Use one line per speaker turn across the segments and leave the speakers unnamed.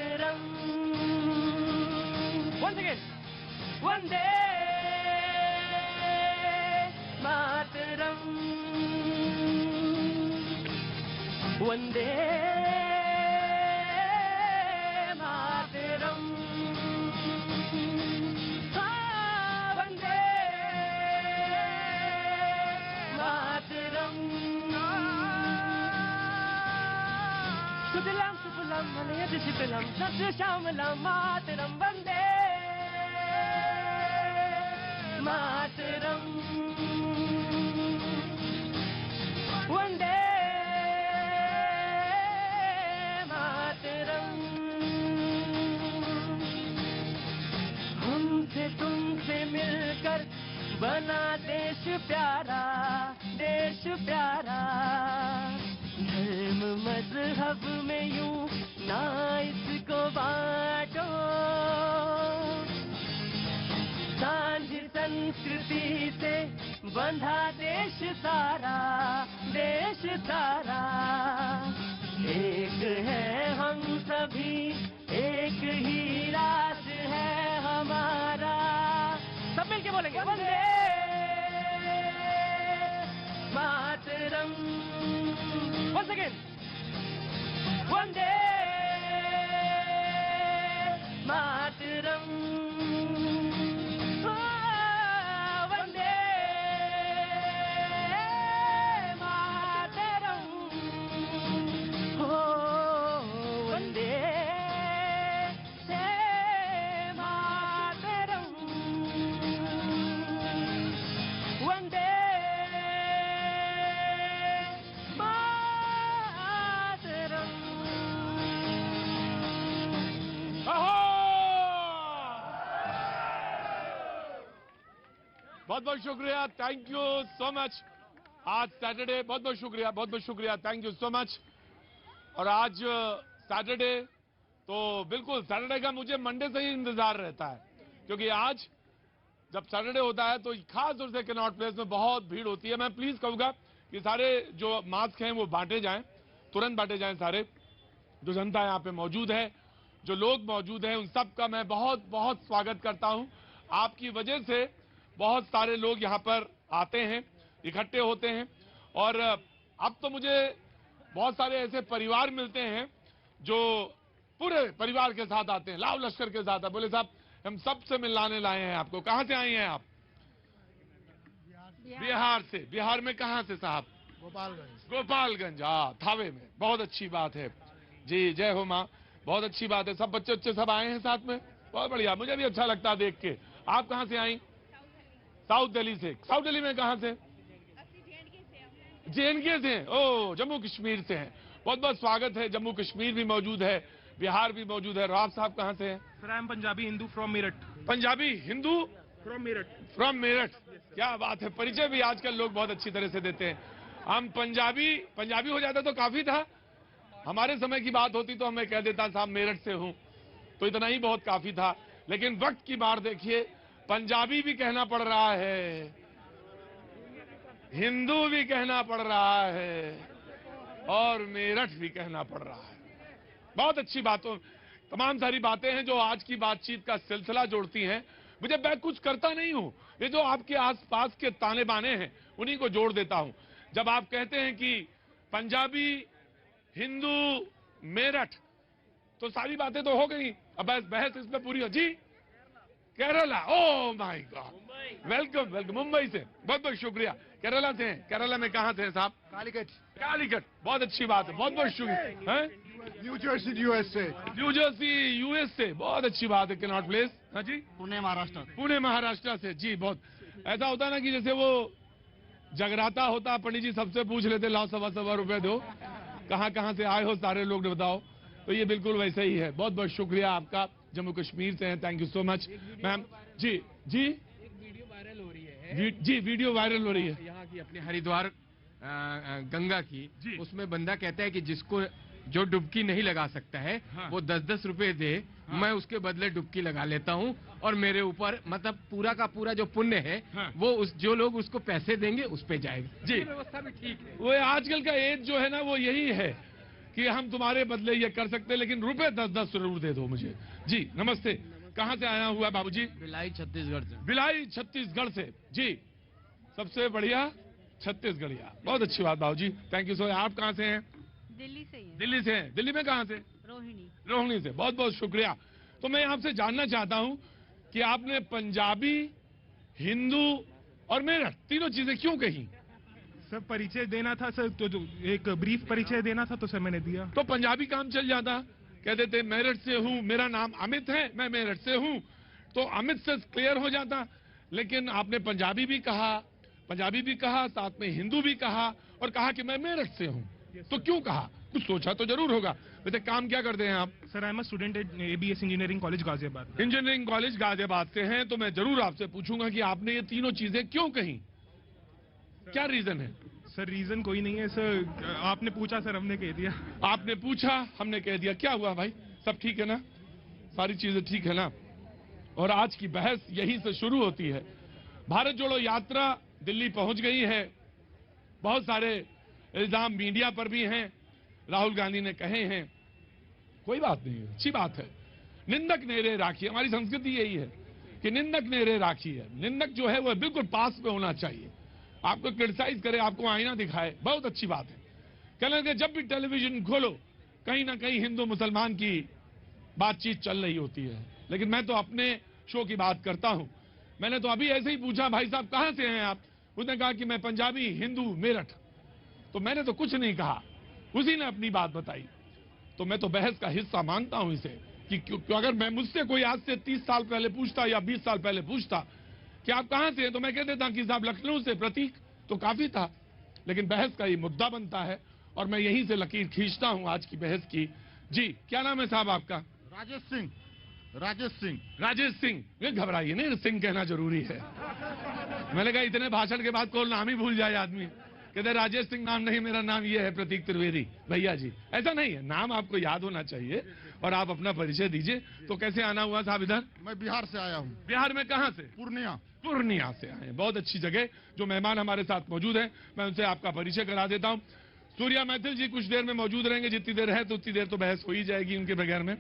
मातरम। Once again. Vande Mataram, Vande Mataram, Vande Mataram. Sujalam सुफलाम मलयज शीतलम सस्य श्यामलाम मातरम वंदे मातरम, वंदे मातरम। हमसे तुमसे मिलकर बना देश प्यारा, देश प्यारा। धर्म मजहब में यूं ना इसको बांटो, सांझ संस्कृति से बंधा देश सारा, देश सारा। एक है हम सभी, एक ही राष्ट्र है हमारा। सब मिलके बोलेंगे वंदे मातरम। Once again. वंदे मातरम, वंदे मातरम, हो वंदे मातरम, वंदे
बहुत बहुत शुक्रिया, थैंक यू सो मच। आज सैटरडे, बहुत बहुत शुक्रिया, बहुत बहुत शुक्रिया, थैंक यू सो मच। और आज सैटरडे, तो बिल्कुल सैटरडे का मुझे मंडे से ही इंतजार रहता है, क्योंकि आज जब सैटरडे होता है तो खास तौर से कनॉट प्लेस में बहुत भीड़ होती है। मैं प्लीज कहूंगा कि सारे जो मास्क हैं वो बांटे जाएं, तुरंत बांटे जाएं। सारे जो जनता यहाँ पे मौजूद है, जो लोग मौजूद हैं, उन सब का मैं बहुत बहुत स्वागत करता हूं। आपकी वजह से बहुत सारे लोग यहाँ पर आते हैं, इकट्ठे होते हैं। और अब तो मुझे बहुत सारे ऐसे परिवार मिलते हैं जो पूरे परिवार के साथ आते हैं, लाव लश्कर के साथ। बोले साहब हम सबसे मिलाने लाए हैं आपको। कहां से आए हैं आप? बिहार से। बिहार में कहां से साहब?
गोपालगंज।
गोपालगंज, हाँ, थावे में। बहुत अच्छी बात है जी, जय हो माँ, बहुत अच्छी बात है। सब बच्चे बच्चे सब आए हैं साथ में, बहुत बढ़िया, मुझे भी अच्छा लगता है देख के। आप कहां से आई? साउथ दिल्ली से। साउथ दिल्ली में कहां से? JNK से। ओ, जम्मू कश्मीर से हैं। बहुत बहुत स्वागत है। जम्मू कश्मीर भी मौजूद है, बिहार भी मौजूद है। राव साहब कहां से हैं?
Sir I am Punjabi Hindu from Meerut.
Punjabi Hindu
from Meerut.
From Meerut, क्या बात है। परिचय भी आजकल लोग बहुत अच्छी तरह से देते हैं। हम पंजाबी हो जाता तो काफी था। हमारे समय की बात होती तो हमें कह देता साहब मेरठ से हूं, तो इतना ही बहुत काफी था। लेकिन वक्त की बात देखिए, पंजाबी भी कहना पड़ रहा है, हिंदू भी कहना पड़ रहा है, और मेरठ भी कहना पड़ रहा है। बहुत अच्छी बातों, तमाम सारी बातें हैं जो आज की बातचीत का सिलसिला जोड़ती हैं। मुझे मैं कुछ करता नहीं हूं, ये जो आपके आसपास के ताने बाने हैं उन्हीं को जोड़ देता हूं। जब आप कहते हैं कि पंजाबी, हिंदू, मेरठ, तो सारी बातें तो हो गई। अब बहस इसमें पूरी हो जी। Kerala, oh my god, welcome welcome. Mumbai से, बहुत बहुत शुक्रिया। केरला से हैं। केरला में कहां से हैं साहब?
कालीकट।
कालीकट, बहुत अच्छी बात है, बहुत बहुत शुक्रिया।
New Jersey USA।
New Jersey USA, बहुत अच्छी बात है। कैनॉट प्लेस, हाँ जी,
पुणे महाराष्ट्र।
पुणे महाराष्ट्र से जी। बहुत ऐसा होता है ना कि जैसे वो जगराता होता, पंडित जी सबसे पूछ लेते, लाओ सवा रुपए दो, कहां से आए हो सारे लोग बताओ। तो ये बिल्कुल वैसे ही है। बहुत बहुत शुक्रिया आपका। जम्मू कश्मीर से हैं, thank you so much ma'am. जी जी,
एक वीडियो वायरल हो रही है।
जी वीडियो वायरल हो रही है
यहाँ की अपने हरिद्वार गंगा की।
जी।
उसमें बंदा कहता है कि जिसको जो डुबकी नहीं लगा सकता है,
हाँ।
वो 10-10 रुपए दे,
हाँ।
मैं उसके बदले डुबकी लगा लेता हूँ, और मेरे ऊपर मतलब पूरा का पूरा जो पुण्य है,
हाँ।
वो उस जो लोग उसको पैसे देंगे उस पे जाएगा।
जी।
व्यवस्था भी ठीक है।
वो आजकल का एज जो है ना वो यही है कि हम तुम्हारे बदले ये कर सकते हैं, लेकिन रुपए 10-10 जरूर दे दो मुझे। जी नमस्ते, कहां से आया हुआ बाबूजी?
भिलाई छत्तीसगढ़ से।
भिलाई छत्तीसगढ़ से। जी सबसे बढ़िया छत्तीसगढ़िया, बहुत अच्छी बात बाबूजी, थैंक यू सो मच। आप कहां से हैं?
दिल्ली से ही है।
दिल्ली से हैं। दिल्ली में कहां से?
रोहिणी।
रोहिणी से, बहुत बहुत शुक्रिया। तो मैं आपसे जानना चाहता हूं कि आपने पंजाबी, हिंदू और मेरठ तीनों चीजें क्यों कही?
सर परिचय देना था सर, तो जो एक ब्रीफ परिचय देना था तो सर मैंने दिया।
तो पंजाबी काम चल जाता, कह देते मेरठ से हूं, मेरा नाम अमित है, मैं मेरठ से हूं, तो अमित से क्लियर हो जाता। लेकिन आपने पंजाबी भी कहा, साथ में हिंदू भी कहा और कहा कि मैं मेरठ से हूं। तो क्यों कहा? कुछ सोचा तो जरूर होगा। वैसे काम क्या करते हैं आप?
Sir I am a student at ABS engineering college Ghaziabad.
Engineering college Ghaziabad से हैं, तो मैं जरूर आपसे पूछूंगा कि आपने ये तीनों चीजें क्यों कही, क्या रीजन है?
सर रीजन कोई नहीं है सर, आपने पूछा सर हमने कह दिया।
आपने पूछा, हमने कह दिया। क्या हुआ भाई, सब ठीक है ना? सारी चीजें ठीक है ना? और आज की बहस यहीं से शुरू होती है। भारत जोड़ो यात्रा दिल्ली पहुंच गई है। बहुत सारे इल्जाम मीडिया पर भी हैं, राहुल गांधी ने कहे हैं, कोई बात नहीं है, अच्छी बात है। निंदक नेरे राखी, हमारी संस्कृति यही है कि निंदक नेरे राखी है। निंदक जो है वह बिल्कुल पास पे होना चाहिए, आपको क्रिटिसाइज करे, आपको आईना दिखाए, बहुत अच्छी बात है। कहने लगे जब भी टेलीविजन खोलो कहीं ना कहीं हिंदू मुसलमान की बातचीत चल रही होती है। लेकिन मैं तो अपने शो की बात करता हूं। मैंने तो अभी ऐसे ही पूछा, भाई साहब कहां से हैं आप? उसने कहा कि मैं पंजाबी, हिंदू, मेरठ। तो मैंने तो कुछ नहीं कहा, उसी ने अपनी बात बताई। तो मैं तो बहस का हिस्सा मानता हूं इसे कि क्यों अगर मैं मुझसे कोई आज से 30 साल पहले पूछता या 20 साल पहले पूछता कि आप कहां से हैं, तो मैं कह देता कि साहब लखनऊ से, प्रतीक, तो काफी था। लेकिन बहस का ये मुद्दा बनता है और मैं यहीं से लकीर खींचता हूं आज की बहस की। जी क्या नाम है साहब आपका?
राजेश सिंह। राजेश सिंह।
राजेश सिंह। ये घबराइए नहीं, सिंह कहना जरूरी है। मैंने कहा इतने भाषण के बाद कोई नाम ही भूल जाए आदमी। कहते राजेश सिंह नाम नहीं, मेरा नाम ये है प्रतीक त्रिवेदी। भैया जी ऐसा नहीं है, नाम आपको याद होना चाहिए और आप अपना परिचय दीजिए। तो कैसे आना हुआ साहब इधर?
मैं बिहार से आया हूँ।
बिहार में कहां से?
पूर्णिया।
पूर्णिया से आए, बहुत अच्छी जगह। जो मेहमान हमारे साथ मौजूद हैं, मैं उनसे आपका परिचय करा देता हूं। सूर्या मैथिल जी कुछ देर में मौजूद रहेंगे, जितनी देर है तो उतनी देर तो बहस हो ही जाएगी उनके बगैर में।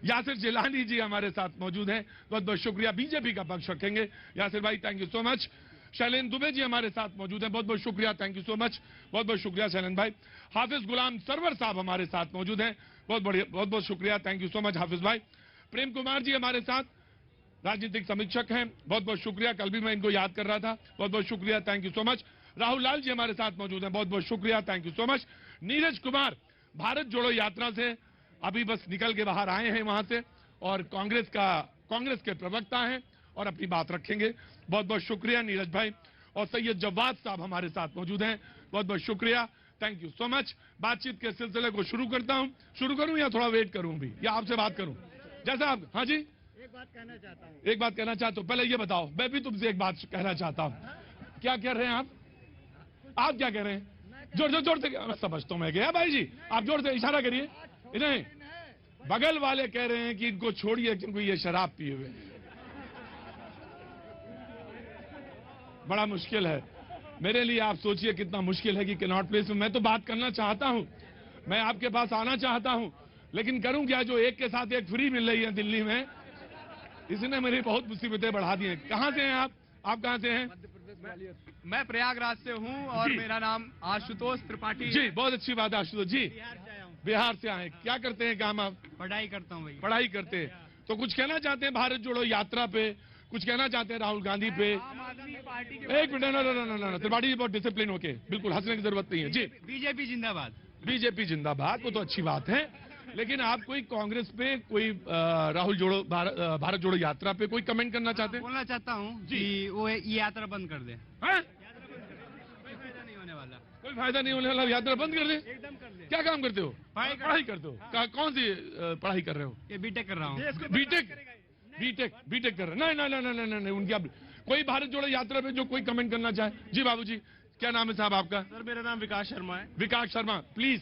यासिर जिलानी जी हमारे साथ मौजूद हैं, बहुत बहुत शुक्रिया, बीजेपी का पक्ष रखेंगे। यासिर भाई thank you so much. Shailendra Dubey ji हमारे साथ मौजूद हैं, बहुत बहुत शुक्रिया, थैंक यू सो मच, बहुत बहुत शुक्रिया शैलेंद्र भाई। हाफिज गुलाम सरवर साहब हमारे साथ मौजूद हैं, बहुत बढ़िया, बहुत बहुत शुक्रिया, थैंक यू सो मच हाफिज भाई। प्रेम कुमार जी हमारे साथ राजनीतिक समीक्षक हैं, बहुत बहुत शुक्रिया, कल भी मैं इनको याद कर रहा था, बहुत बहुत शुक्रिया, thank you so much. Rahul Lal ji हमारे साथ मौजूद हैं, बहुत बहुत शुक्रिया, thank you so much. Neeraj Kumar Bharat Jodo Yatra से अभी बस निकल के बाहर आए हैं वहां से, और कांग्रेस के प्रवक्ता हैं और अपनी बात रखेंगे, बहुत बहुत शुक्रिया नीरज भाई। और सैयद जवाद साहब हमारे साथ मौजूद हैं, बहुत बहुत शुक्रिया, थैंक यू सो मच। बातचीत के सिलसिले को शुरू करता हूं, शुरू करूं या थोड़ा वेट करूं भी, या आपसे बात करूं? जैसा आप। हाँ जी,
एक बात कहना चाहता हूँ।
एक बात कहना चाहता हूं, पहले ये बताओ, मैं भी तुमसे एक बात कहना चाहता हूं। क्या कह रहे हैं आप क्या कह रहे हैं? जोर से मैं समझता हूं, मैं गया भाई जी, आप जोर से इशारा करिए। नहीं, बगल वाले कह रहे हैं कि इनको छोड़िए क्योंकि ये शराब पिए हुए हैं। बड़ा मुश्किल है मेरे लिए, आप सोचिए कितना मुश्किल है कि कैनॉट प्लेस में मैं तो बात करना चाहता हूं, मैं आपके पास आना चाहता हूं, लेकिन करूं क्या? जो एक के साथ एक फ्री मिल रही है दिल्ली में, इसने मेरी बहुत मुसीबतें बढ़ा दी हैं। कहां से हैं आप कहां से हैं?
मैं प्रयागराज से हूँ और मेरा नाम आशुतोष त्रिपाठी
जी, बहुत अच्छी बात है आशुतोष जी,
बिहार से आया हूँ।
बिहार से आए। क्या करते हैं काम आप?
पढ़ाई करता हूँ भाई।
पढ़ाई करते हैं। तो कुछ कहना चाहते हैं भारत जोड़ो यात्रा पे, कुछ कहना चाहते हैं राहुल गांधी पे?
आम आदमी पार्टी
एक मिनट, ना त्रिपाठी जी बहुत डिसिप्लिन होके, बिल्कुल हंसने की जरूरत नहीं है जी।
बीजेपी जिंदाबाद।
बीजेपी जिंदाबाद, वो तो अच्छी बात है, लेकिन आप कोई कांग्रेस पे, कोई भारत जोड़ो यात्रा पे कोई कमेंट करना चाहते हैं?
बोलना चाहता हूँ
जी।
कि वो ये यात्रा बंद कर दे,
हैं?
कोई फायदा नहीं होने वाला।
कोई फायदा नहीं होने वाला, यात्रा बंद कर दे।
एकदम कर दे।
क्या काम करते हो? पढ़ाई करते हो? कौन सी पढ़ाई कर रहे हो?
ये बीटेक कर रहा हूँ।
बीटेक कर रहे हैं? नहीं, उनकी अब कोई भारत जोड़ो यात्रा पे जो कोई कमेंट करना चाहे? जी बाबूजी, क्या नाम है साहब आपका?
सर मेरा नाम विकास शर्मा है।
विकास शर्मा, प्लीज।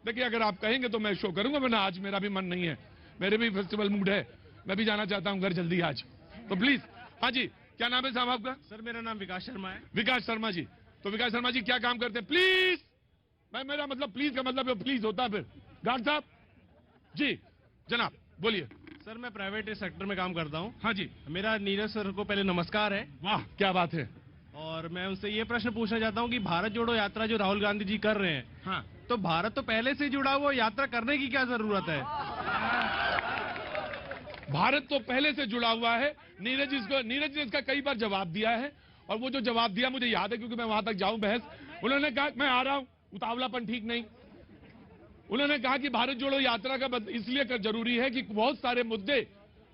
देखिए अगर आप कहेंगे तो मैं शो करूंगा, वरना आज मेरा भी मन नहीं है, मेरे भी फेस्टिवल मूड है, मैं भी जाना चाहता हूं घर जल्दी आज, तो प्लीज। हाँ जी, क्या नाम है साहब आपका?
सर मेरा नाम विकास शर्मा है।
विकास शर्मा जी, तो विकास शर्मा जी क्या काम करते हैं? प्लीज मैं मेरा मतलब प्लीज का मतलब प्लीज होता है फिर। गार्ड साहब जी जनाब बोलिए।
सर मैं प्राइवेट सेक्टर में काम करता हूँ।
हाँ जी।
मेरा नीरज सर को पहले नमस्कार है।
वाह क्या बात है।
और मैं उनसे ये प्रश्न पूछना चाहता हूँ कि भारत जोड़ो यात्रा जो राहुल गांधी जी कर रहे हैं,
हाँ
तो भारत तो पहले से जुड़ा हुआ, यात्रा करने की क्या जरूरत है?
भारत तो पहले से जुड़ा हुआ है। नीरज ने इसका कई बार जवाब दिया है, और वो जो जवाब दिया मुझे याद है क्योंकि मैं वहां तक जाऊं बहस। उन्होंने कहा मैं आ रहा हूं, उतावलापन ठीक नहीं। उन्होंने कहा कि भारत जोड़ो यात्रा का इसलिए जरूरी है कि बहुत सारे मुद्दे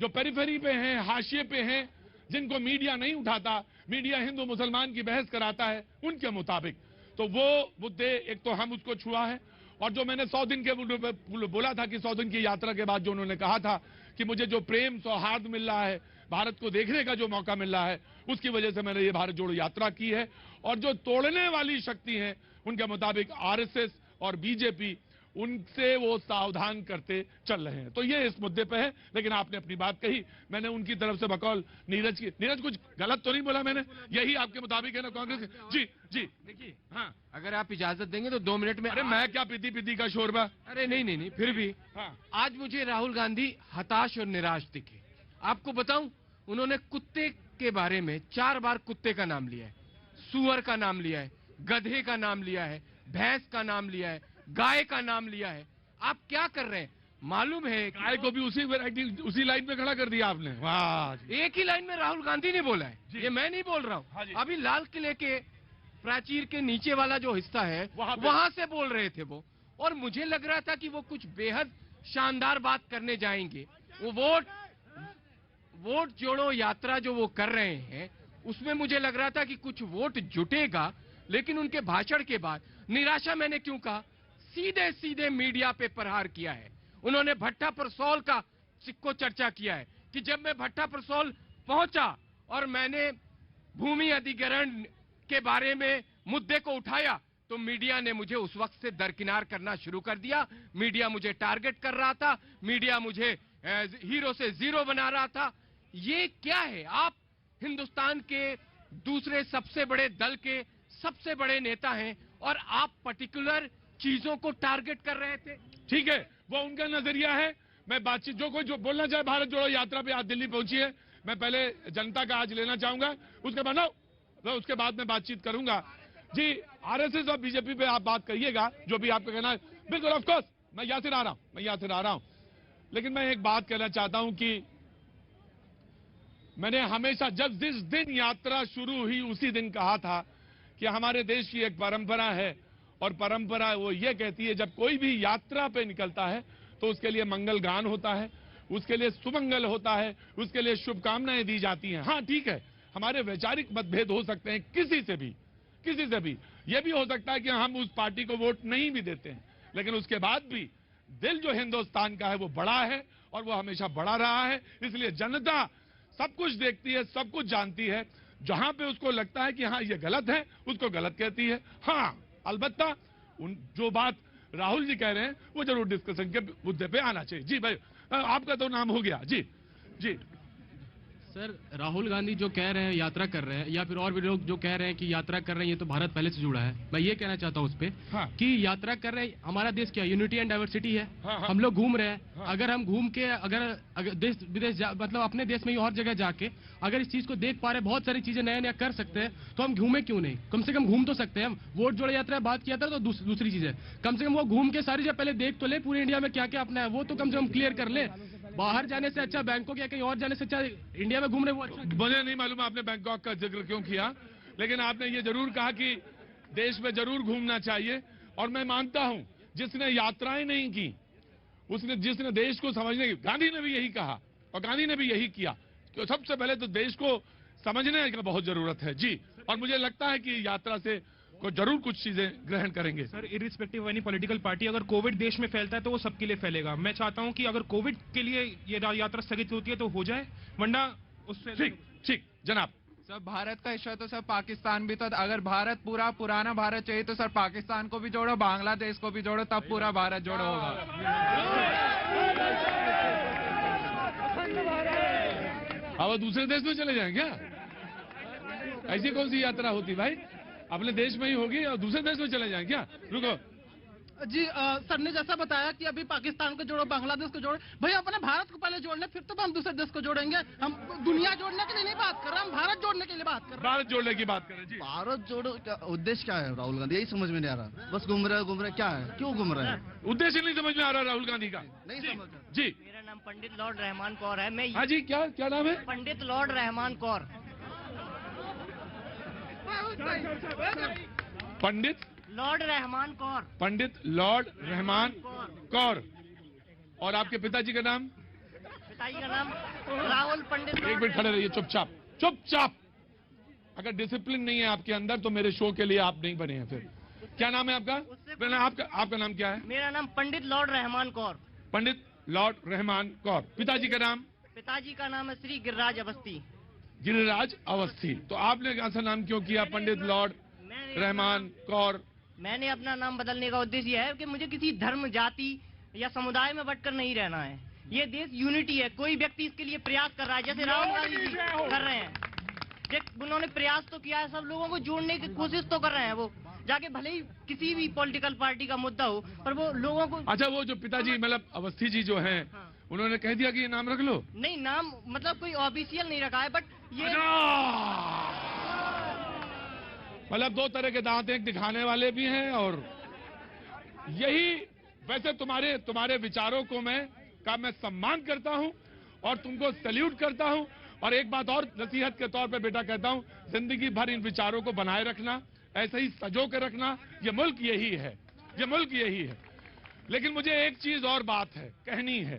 जो पेरिफेरी पे हैं, हाशिए पे हैं, जिनको मीडिया नहीं उठाता, मीडिया हिंदू मुसलमान की बहस कराता है, उनके मुताबिक तो वो मुद्दे एक तो हम उसको छुआ है। और जो मैंने 100 दिन के बोला था कि 100 दिन की यात्रा के बाद जो उन्होंने कहा था कि मुझे जो प्रेम सौहार्द मिल रहा है, भारत को देखने का जो मौका मिल रहा है, उसकी वजह से मैंने ये भारत जोड़ो यात्रा की है। और जो तोड़ने वाली शक्ति है उनके मुताबिक आरएसएस और बीजेपी, उनसे वो सावधान करते चल रहे हैं। तो ये इस मुद्दे पे है। लेकिन आपने अपनी बात कही, मैंने उनकी तरफ से बकौल नीरज कुछ गलत तो नहीं बोला मैंने? यही आपके मुताबिक है ना कांग्रेस? जी जी
देखिए,
हाँ
अगर आप इजाजत देंगे तो 2 मिनट में।
अरे मैं क्या पीती पीती का शोरबा।
अरे नहीं, फिर भी
हाँ
आज मुझे राहुल गांधी हताश और निराश दिखे। आपको बताऊं, उन्होंने कुत्ते के बारे में 4 बार कुत्ते का नाम लिया है, सुअर का नाम लिया है, गधे का नाम लिया है, भैंस का नाम लिया है, गाय का नाम लिया है। आप क्या कर रहे हैं? मालूम है
गाय को भी उसी वैरायटी उसी लाइन में खड़ा कर दिया आपने। वाह,
एक ही लाइन में राहुल गांधी ने बोला है,
जी।
ये मैं नहीं बोल रहा
हाँ जी।
हूँ। अभी लाल किले के प्राचीर के नीचे वाला जो हिस्सा है
वहां
वहां से बोल रहे थे वो, और मुझे लग रहा था कि वो कुछ बेहद शानदार बात करने जाएंगे। वो वोट जोड़ो यात्रा जो वो कर रहे हैं, उसमें मुझे लग रहा था कि कुछ वोट जुटेगा, लेकिन उनके भाषण के बाद निराशा। मैंने क्यों कहा? सीधे सीधे मीडिया पे प्रहार किया है उन्होंने। भट्टा परसौल का को चर्चा किया है कि जब मैं भट्टा परसौल पहुंचा और मैंने भूमि अधिग्रहण के बारे में मुद्दे को उठाया, तो मीडिया ने मुझे उस वक्त से दरकिनार करना शुरू कर दिया। मीडिया मुझे टारगेट कर रहा था, मीडिया मुझे हीरो से जीरो बना रहा था। ये क्या है? आप हिंदुस्तान के दूसरे सबसे बड़े दल के सबसे बड़े नेता हैं और आप पर्टिकुलर चीजों को टारगेट कर रहे थे।
ठीक है, वो उनका नजरिया है। मैं बातचीत जो कोई जो बोलना चाहे, भारत जोड़ो यात्रा पे आज दिल्ली पहुंची है, मैं पहले जनता का आज लेना चाहूंगा, उसके बाद मैं बातचीत करूंगा। जी आरएसएस और बीजेपी पे आप बात करिएगा, जो भी आपका कहना है, बिल्कुल ऑफ कोर्स मैं यासिर आ रहा हूं। लेकिन मैं एक बात कहना चाहता हूं कि मैंने हमेशा जब जिस दिन यात्रा शुरू हुई उसी दिन कहा था कि हमारे देश की एक परंपरा है, और परंपरा वो ये कहती है जब कोई भी यात्रा पे निकलता है तो उसके लिए मंगल गान होता है, उसके लिए सुमंगल होता है, उसके लिए शुभकामनाएं दी जाती हैं। हाँ ठीक है, हमारे वैचारिक मतभेद हो सकते हैं किसी से भी। यह भी हो सकता है कि हम उस पार्टी को वोट नहीं भी देते हैं, लेकिन उसके बाद भी दिल जो हिंदुस्तान का है वो बड़ा है और वो हमेशा बड़ा रहा है। इसलिए जनता सब कुछ देखती है, सब कुछ जानती है। जहां पे उसको लगता है कि हाँ ये गलत है, उसको गलत कहती है। हाँ अलबत्ता जो बात राहुल जी कह रहे हैं वो जरूर डिस्कशन के मुद्दे पे आना चाहिए। जी भाई, आपका तो नाम हो गया। जी
सर राहुल गांधी जो कह रहे हैं यात्रा कर रहे हैं, या फिर और भी लोग जो कह रहे हैं कि यात्रा कर रहे हैं, ये तो भारत पहले से जुड़ा है। मैं ये कहना चाहता हूँ उस पे
हाँ।
कि यात्रा कर रहे हैं, हमारा देश क्या यूनिटी एंड डाइवर्सिटी है।
हाँ।
हम लोग घूम रहे हैं।
हाँ।
अगर हम घूम के अगर देश विदेश मतलब अपने देश में ही और जगह जाके अगर इस चीज को देख पा रहे, बहुत सारी चीजें नया कर सकते हैं, तो हम घूमे क्यों नहीं? कम से कम घूम तो सकते हैं हम। वोट जोड़ो यात्रा बात किया था तो दूसरी चीज है, कम से कम वो घूम के सारी जगह पहले देख तो ले, पूरे इंडिया में क्या क्या अपना है वो तो कम से कम क्लियर कर ले। बाहर जाने से अच्छा बैंकॉक या कहीं और जाने से अच्छा इंडिया में घूम रहे वो अच्छा।
मुझे नहीं मालूम आपने बैंकॉक का जिक्र क्यों किया, लेकिन आपने ये जरूर कहा कि देश में जरूर घूमना चाहिए। और मैं मानता हूं जिसने यात्राएं नहीं की, जिसने देश को समझने की, गांधी ने भी यही कहा और गांधी ने भी यही किया कि सबसे पहले तो देश को समझने का बहुत जरूरत है। जी, और मुझे लगता है कि यात्रा से को जरूर कुछ चीजें ग्रहण करेंगे।
Sir irrespective of any political party, अगर कोविड देश में फैलता है तो वो सबके लिए फैलेगा। मैं चाहता हूं कि अगर कोविड के लिए ये यात्रा स्थगित होती है तो हो जाए, वरना उससे
ठीक जनाब।
सब भारत का हिस्सा तो सर पाकिस्तान भी, तो अगर भारत पूरा पुराना भारत चाहिए तो सर पाकिस्तान को भी जोड़ो, बांग्लादेश को भी जोड़ो, तब पूरा भारत जोड़ो होगा।
अब दूसरे देश में चले जाएं क्या? ऐसी कौन सी यात्रा होती भाई? अपने देश में ही होगी और दूसरे देश में चले जाएं क्या? रुको,
जी सर ने जैसा बताया कि अभी पाकिस्तान को जोड़ो, बांग्लादेश को जोड़ो। भैया अपने भारत को पहले जोड़ने, फिर तो हम दूसरे देश को जोड़ेंगे। हम दुनिया जोड़ने के लिए नहीं बात कर रहे, हम भारत जोड़ने के लिए बात कर रहे हैं।
भारत जोड़ने की बात करें जी।
भारत जोड़ो उद्देश्य क्या है राहुल गांधी, यही समझ में नहीं आ रहा। बस घूम रहे क्या है, क्यों घूम रहे हैं?
उद्देश्य नहीं समझ में आ रहा राहुल गांधी का,
नहीं समझ
जी।
मेरा नाम पंडित लॉर्ड रहमान कौर है। मैं
हाँ जी, क्या क्या नाम है?
पंडित लॉर्ड रहमान कौर।
पंडित
लॉर्ड रहमान कौर।
पंडित लॉर्ड रहमान कौर। और आपके पिताजी का नाम?
पिताजी का नाम राहुल पंडित।
एक मिनट खड़े रहिए, चुपचाप चुपचाप। अगर डिसिप्लिन नहीं है आपके अंदर तो मेरे शो के लिए आप नहीं बने हैं। फिर क्या नाम है आपका? आपका नाम क्या है?
मेरा नाम पंडित लॉर्ड रहमान कौर।
पंडित लॉर्ड रहमान कौर। पिताजी का नाम?
पिताजी का नाम है श्री गिरिराज अवस्थी।
गिरिराज अवस्थी। तो आपने ऐसा नाम क्यों किया पंडित लॉर्ड रहमान कौर?
मैंने अपना नाम बदलने का उद्देश्य यह है कि मुझे किसी धर्म, जाति या समुदाय में बटकर नहीं रहना है। ये देश यूनिटी है। कोई व्यक्ति इसके लिए प्रयास कर रहा है, जैसे राहुल गांधी जी कर रहे हैं। उन्होंने प्रयास तो किया है, सब लोगों को जोड़ने की कोशिश तो कर रहे हैं। वो जाके भले ही किसी भी पॉलिटिकल पार्टी का मुद्दा हो, पर वो लोगों को।
अच्छा, वो जो पिताजी मतलब अवस्थी जी जो हैं, उन्होंने कह दिया कि ये नाम रख लो?
नहीं, नाम मतलब कोई ऑफिशियल नहीं रखा है, बट ये
मतलब दो तरह के दांत, एक दिखाने वाले भी हैं और यही। वैसे तुम्हारे विचारों को मैं सम्मान करता हूं और तुमको सैल्यूट करता हूं। और एक बात और नसीहत के तौर पे बेटा कहता हूं, जिंदगी भर इन विचारों को बनाए रखना, ऐसे ही सजो के रखना। ये मुल्क यही है, ये मुल्क यही है। लेकिन मुझे एक चीज और बात है, कहनी है,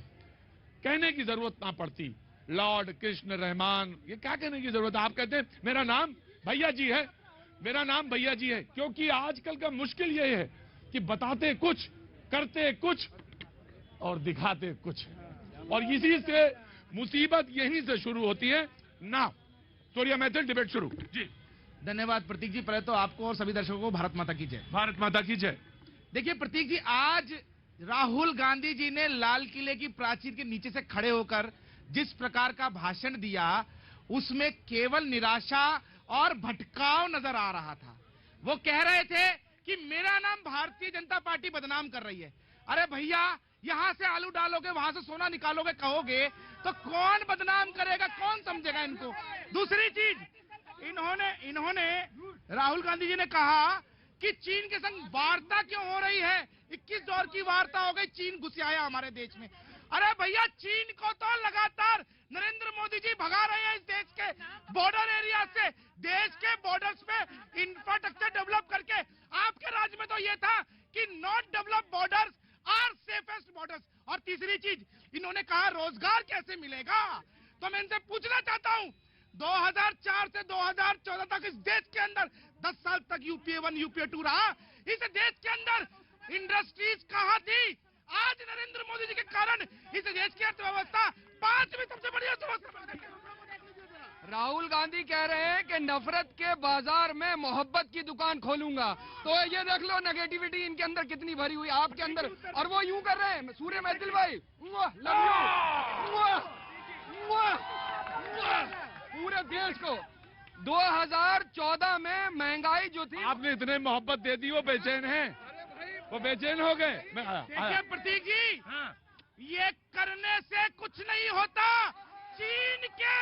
कहने की जरूरत ना पड़ती। लॉर्ड कृष्ण रहमान, ये क्या कहने की जरूरत है? आप कहते हैं मेरा नाम भैया जी है, मेरा नाम भैया जी है, क्योंकि आजकल का मुश्किल ये है कि बताते कुछ, करते कुछ और दिखाते कुछ। और इसी से मुसीबत यहीं से शुरू होती है ना। सोरिया मैथिल डिबेट शुरू जी।
धन्यवाद प्रतीक जी। पहले तो आपको और सभी दर्शकों को भारत माता की जय।
भारत माता की जय।
देखिए प्रतीक जी, आज राहुल गांधी जी ने लाल किले की प्राचीर के नीचे से खड़े होकर जिस प्रकार का भाषण दिया, उसमें केवल निराशा और भटकाव नजर आ रहा था। वो कह रहे थे कि मेरा नाम भारतीय जनता पार्टी बदनाम कर रही है। अरे भैया, यहां से आलू डालोगे, वहां से सोना निकालोगे कहोगे तो कौन बदनाम करेगा, कौन समझेगा इनको? दूसरी चीज, इन्होंने राहुल गांधी जी ने कहा कि चीन के संग वार्ता क्यों हो रही है? 21 दौर की वार्ता हो गई, चीन घुस आया हमारे देश में। अरे भैया, चीन को तो लगातार नरेंद्र मोदी जी भगा रहे हैं इस देश के बॉर्डर एरिया से। देश के बॉर्डर्स पे इंफ्रास्ट्रक्चर डेवलप करके आपके राज्य में तो ये था कि not develop borders are safest borders. और तीसरी चीज, इन्होंने कहा रोजगार कैसे मिलेगा? तो मैं इनसे पूछना चाहता हूं, 2004 से 2014 तक इस देश के अंदर 10 साल तक यूपीए 1 यूपीए 2 रहा। इस देश के अंदर इंडस्ट्रीज कहां थी? आज नरेंद्र मोदी जी के कारण इस देश की अर्थव्यवस्था 5वीं सबसे बड़ी अर्थव्यवस्था।
राहुल गांधी कह रहे हैं कि नफरत के बाजार में मोहब्बत की दुकान खोलूंगा। तो ये देख लो नेगेटिविटी इनके अंदर कितनी भरी हुई, आपके अंदर। और वो यूं कर रहे हैं, सूर्य मैथिल भाई, लव यू पूरे देश को। 2014 में महंगाई जो थी,
आपने इतने मोहब्बत दे दी, वो बेचैन है, वो बेचैन हो गए।
देखिए प्रतीक जी, ये करने से कुछ नहीं होता। चीन के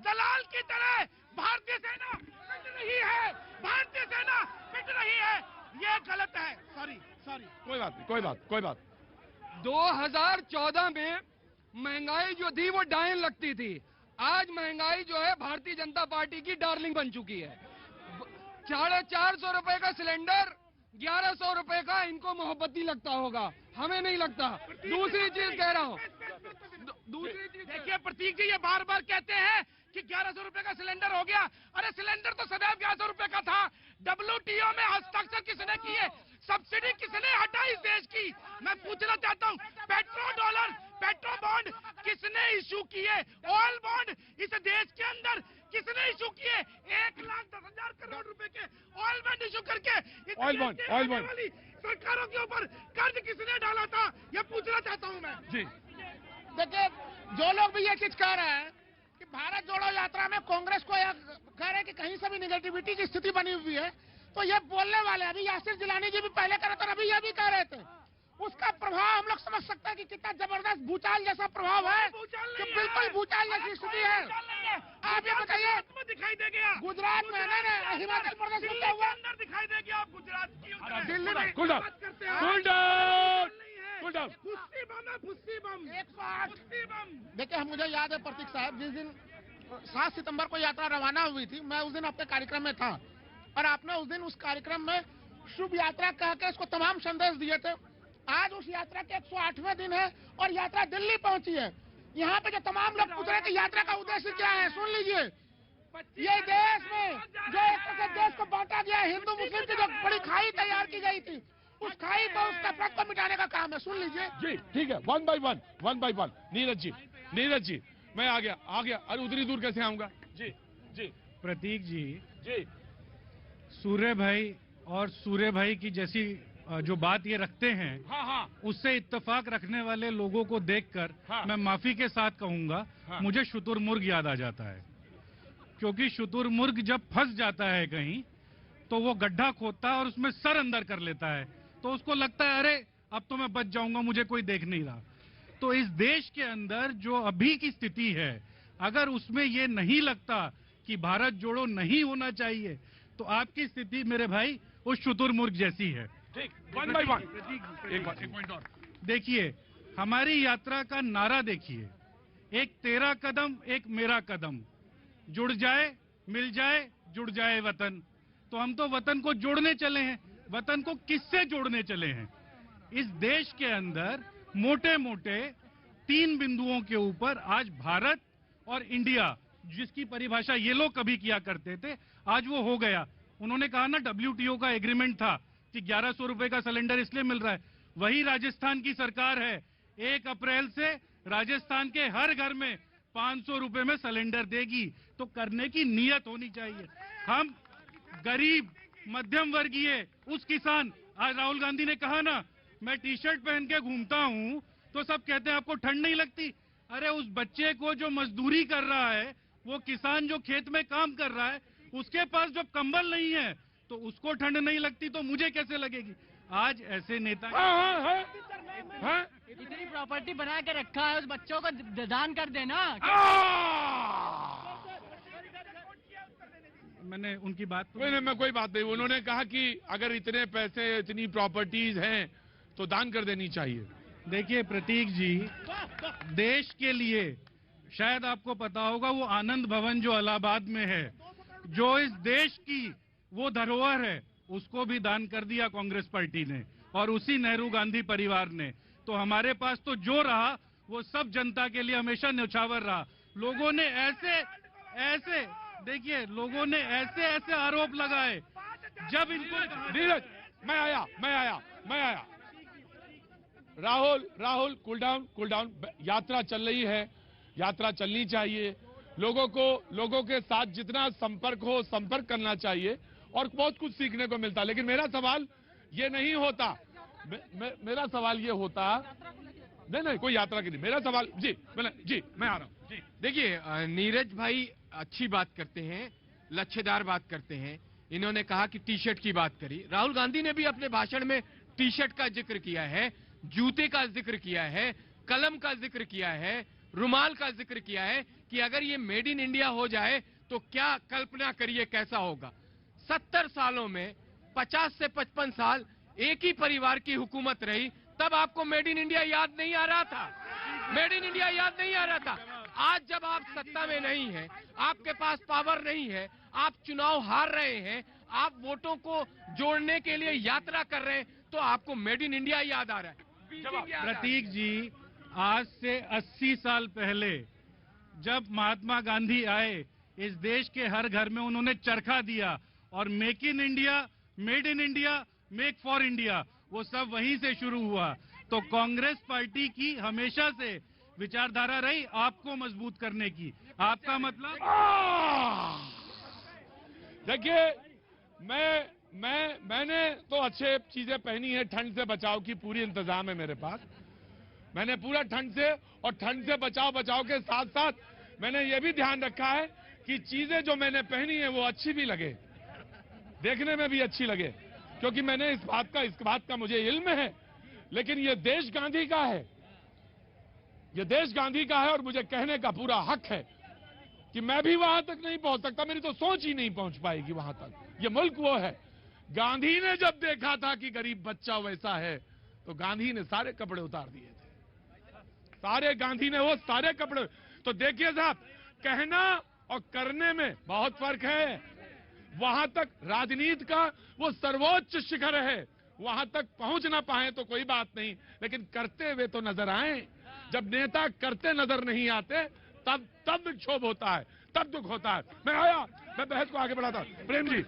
दलाल की तरह भारतीय सेना पिट रही है, भारतीय सेना पिट रही है। ये गलत है। सॉरी
कोई बात।
2014 में महंगाई जो थी वो डायन लगती थी। आज महंगाई जो है भारतीय जनता पार्टी की डार्लिंग बन चुकी है। 450 रुपए का सिलेंडर, 1100 रुपए का इनको मोहब्बती लगता होगा, हमें नहीं लगता। दूसरी चीज कह रहा हूँ, दूसरी चीज
देखिए प्रतीक जी, ये बार बार कहते हैं कि 1100 रुपए का सिलेंडर हो गया। अरे सिलेंडर तो सदैव 1100 रुपए का था। WTO में हस्ताक्षर किसने किए? सब्सिडी किसने हटाई इस देश की? मैं पूछना चाहता हूँ, पेट्रो बॉन्ड किसने इशू किए? ऑयल बॉन्ड इस देश के अंदर किसने इशू किए? 1,10,000 करोड़ रुपए के ऑयल बॉन्ड इशू करके
ऑयल बॉन्ड
वाली सरकारों के ऊपर कर्ज किसने डाला था? ये पूछना चाहता हूँ मैं
जी।
देखिए, जो लोग भी ये चीज कह रहे हैं कि भारत जोड़ो यात्रा में कांग्रेस को कह रहे हैं कि कहीं से भी निगेटिविटी की स्थिति बनी हुई है, तो ये बोलने वाले, अभी यासिर जिलानी जी भी पहले कह रहे थे, अभी ये भी कह रहे थे
उसका प्रभाव हम लोग समझ सकते हैं कि कितना जबरदस्त भूचाल जैसा प्रभाव है, कि बिल्कुल भूचाल जैसी स्थिति है। आप ये बताइए,
दिखाई देगा
गुजरात में है, हिमाचल प्रदेश में क्या हुआ,
अंदर दिखाई देगी आप गुजरात की
दिल्ली में
cool down, cool down, cool down.
फुस्सी बम 108। देखिए, मुझे याद है प्रतीक साहब, जिस दिन 7 सितंबर को यात्रा रवाना हुई थी, मैं उस दिन आपके कार्यक्रम में था और आपने उस दिन उस कार्यक्रम में शुभ यात्रा कह के इसको तमाम संदेश दिए थे। आज उस यात्रा के 108वें दिन है और यात्रा दिल्ली पहुंची है। यहाँ पे जो तमाम लोग पूछ रहे हैं कि यात्रा का उद्देश्य क्या है, सुन लीजिए। ये देश में जो एक तरह से देश को बांटा गया, हिंदू मुस्लिम की जो बड़ी खाई तैयार की गई थी, उस खाई को, उस नफरत को मिटाने का काम है। सुन लीजिए
जी, ठीक है, one by one. Neeraj ji, मैं आ गया। अरे उतनी दूर कैसे आऊंगा? जी
प्रतीक जी,
जी,
सूर्य भाई की जैसी जो बात ये रखते हैं,
हाँ,
उससे इत्तेफाक रखने वाले लोगों को देखकर
हाँ।
मैं माफी के साथ कहूंगा,
हाँ।
मुझे शुतुरमुर्ग याद आ जाता है। क्योंकि शुतुरमुर्ग जब फंस जाता है कहीं, तो वो गड्ढा खोदता है और उसमें सर अंदर कर लेता है, तो उसको लगता है अरे अब तो मैं बच जाऊंगा, मुझे कोई देख नहीं रहा। तो इस देश के अंदर जो अभी की स्थिति है, अगर उसमें ये नहीं लगता कि भारत जोड़ो नहीं होना चाहिए, तो आपकी स्थिति मेरे भाई उस शुतुरमुर्ग जैसी है।
ठीक, वन बाय वन। एक पॉइंट और
देखिए, हमारी यात्रा का नारा देखिए, एक तेरा कदम एक मेरा कदम, जुड़ जाए मिल जाए जुड़ जाए वतन। तो हम तो वतन को जोड़ने चले हैं। वतन को किससे जोड़ने चले हैं? इस देश के अंदर मोटे मोटे 3 बिंदुओं के ऊपर आज भारत और इंडिया, जिसकी परिभाषा ये लोग कभी किया करते थे, आज वो हो गया। उन्होंने कहा ना, WTO का एग्रीमेंट था कि 1100 रुपए का सिलेंडर इसलिए मिल रहा है। वही राजस्थान की सरकार है, 1 अप्रैल से राजस्थान के हर घर में 500 रुपए में सिलेंडर देगी। तो करने की नीयत होनी चाहिए। हम गरीब मध्यम वर्गीय उस किसान, आज राहुल गांधी ने कहा ना, मैं टी-शर्ट पहन के घूमता हूं तो सब कहते हैं आपको ठंड नहीं लगती। अरे उस बच्चे को जो मजदूरी कर रहा है, वो किसान जो खेत में काम कर रहा है, उसके पास जब कंबल नहीं है तो उसको ठंड नहीं लगती, तो मुझे कैसे लगेगी? आज ऐसे नेता
इतनी प्रॉपर्टी बना के रखा है, उस बच्चों को दान कर देना।
मैंने उनकी बात
कोई बात नहीं। उन्होंने कहा कि अगर इतने पैसे, इतनी प्रॉपर्टीज हैं तो दान कर देनी चाहिए।
देखिए प्रतीक जी, देश के लिए शायद आपको पता होगा, वो आनंद भवन जो इलाहाबाद में है, जो इस देश की वो धरोहर है, उसको भी दान कर दिया कांग्रेस पार्टी ने और उसी नेहरू गांधी परिवार ने। तो हमारे पास तो जो रहा वो सब जनता के लिए हमेशा न्यौछावर रहा। लोगों ने ऐसे देखिए, लोगों ने ऐसे आरोप लगाए जब इनको।
नीरज, मैं आया। Rahul cool down. यात्रा चल रही है, यात्रा चलनी चाहिए। लोगों के साथ जितना संपर्क करना चाहिए और बहुत कुछ सीखने को मिलता। लेकिन मेरा सवाल ये नहीं होता, मेरा सवाल ये होता, नहीं कोई यात्रा की नहीं, मेरा सवाल जी मैं आ रहा हूँ जी।
देखिए, नीरज भाई अच्छी बात करते हैं, लच्छेदार बात करते हैं। इन्होंने कहा कि टी-शर्ट की बात करी। राहुल गांधी ने भी अपने भाषण में टी-शर्ट का जिक्र किया है, जूते का जिक्र किया है, कलम का जिक्र किया है, रुमाल का जिक्र किया है कि अगर ये मेड इन इंडिया हो जाए तो क्या कल्पना करिए कैसा होगा। 70 सालों में 50 से 55 साल एक ही परिवार की हुकूमत रही, तब आपको मेड इन इंडिया याद नहीं आ रहा था। मेड इन इंडिया याद नहीं आ रहा था। आज जब आप सत्ता में नहीं हैं, आपके पास पावर नहीं है, आप चुनाव हार रहे हैं, आप वोटों को जोड़ने के लिए यात्रा कर रहे हैं, तो आपको मेड इन इंडिया याद आ रहा है।
प्रतीक जी, आज से 80 साल पहले जब महात्मा गांधी आए, इस देश के हर घर में उन्होंने चरखा दिया और make in India, made in India, make for India, वो सब वहीं से शुरू हुआ। तो कांग्रेस पार्टी की हमेशा से विचारधारा रही आपको मजबूत करने की। आपका मतलब?
देखिए, मैंने तो अच्छे चीजें पहनी है, ठंड से बचाव की पूरी इंतजाम है मेरे पास। मैंने पूरा ठंड से बचाव के साथ साथ मैंने ये भी ध्यान रखा है कि चीजें जो मैंने पहनी है वो अच्छी भी लगे, देखने में भी अच्छी लगे, क्योंकि मैंने इस बात का मुझे इल्म है लेकिन ये देश गांधी का है, ये देश गांधी का है और मुझे कहने का पूरा हक है कि मैं भी वहां तक नहीं पहुंच सकता, मेरी तो सोच ही नहीं पहुंच पाएगी वहां तक। ये मुल्क वो है, गांधी ने जब देखा था कि गरीब बच्चा वैसा है तो गांधी ने सारे कपड़े उतार दिए थे, सारे गांधी ने वो सारे कपड़े। तो देखिए साहब, कहना और करने में बहुत फर्क है। वहां तक राजनीति का वो सर्वोच्च शिखर है, वहां तक पहुंच ना पाए तो कोई बात नहीं, लेकिन करते हुए तो नजर आए। जब नेता करते नजर नहीं आते तब विक्षोभ होता है, तब दुख होता है। मैं बहस को आगे बढ़ाता हूं। प्रेम जी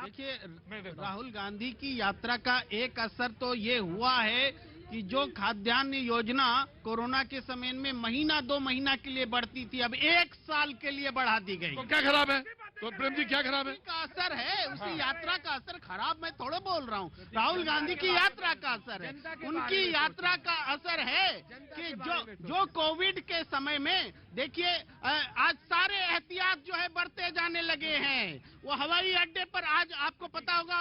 देखिए, राहुल गांधी की यात्रा का एक असर तो ये हुआ है कि जो खाद्यान्न योजना कोरोना के समय में महीना 2 महीना के लिए बढ़ती थी, अब 1 साल के लिए बढ़ा दी गई।
तो क्या खराब है? तो प्रेम जी क्या खराब है?
का असर है, उसी यात्रा का असर। खराब मैं थोड़ा बोल रहा हूँ, राहुल गांधी की यात्रा का असर है, उनकी यात्रा का असर है कि जो कोविड के समय में देखिए आज सारे एहतियात जो है बढ़ते जाने लगे हैं। वो हवाई अड्डे पर आज आपको पता होगा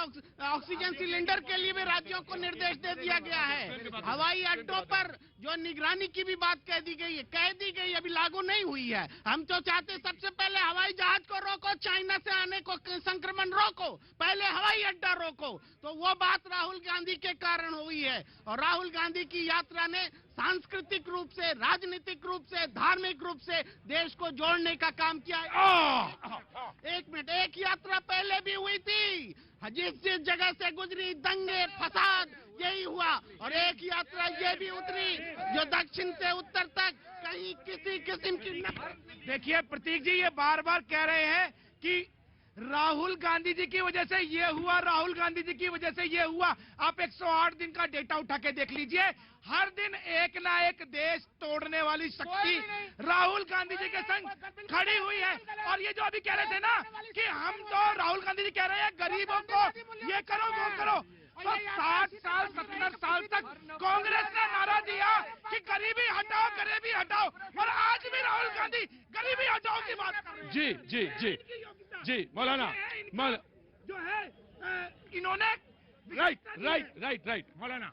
ऑक्सीजन सिलेंडर के लिए भी राज्यों को निर्देश दे दिया गया है। हवाई अड्डों पर जो निगरानी की भी बात कह दी गई, अभी लागू नहीं हुई है। हम तो चाहते सबसे पहले हवाई जहाज को रोको, चाइना से आने को संक्रमण रोको, पहले हवाई अड्डा रोको। तो वो बात राहुल गांधी के कारण हुई है और राहुल गांधी की यात्रा ने सांस्कृतिक रूप से, राजनीतिक रूप से, धार्मिक रूप से देश को जोड़ने का काम किया। एक मिनट, एक यात्रा पहले भी हुई थी, जिस जगह से गुजरी दंगे फसाद यही हुआ, और एक यात्रा ये भी उतरी जो दक्षिण से उत्तर तक कहीं किसी किस्म की।
देखिए प्रतीक जी, ये बार बार कह रहे हैं कि राहुल गांधी जी की वजह से ये हुआ, राहुल गांधी जी की वजह से ये हुआ। आप 108 दिन का डेटा उठा के देख लीजिए, हर दिन एक ना एक देश तोड़ने वाली शक्ति राहुल गांधी जी के संग खड़ी हुई है। और ये जो अभी कह रहे थे ना कि हम तो, राहुल गांधी जी कह रहे हैं गरीबों को ये करो वो करो, तो 60 साल 70 साल तक कांग्रेस ने नारा दिया कि गरीबी हटाओ, गरीबी हटाओ, और आज भी राहुल गांधी गरीबी हटाओ की बात कर रहे हैं।
जी मौलाना
जो है इन्होंने
राइट मौलाना।